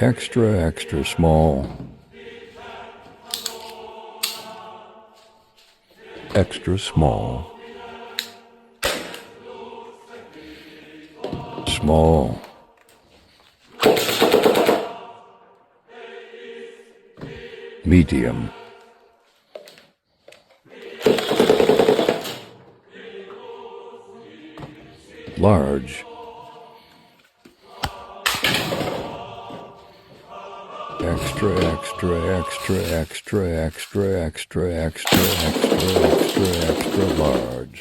extra, extra small, extra small, small, medium, large, extra, extra, extra, extra, extra, extra, extra, extra, extra, extra large.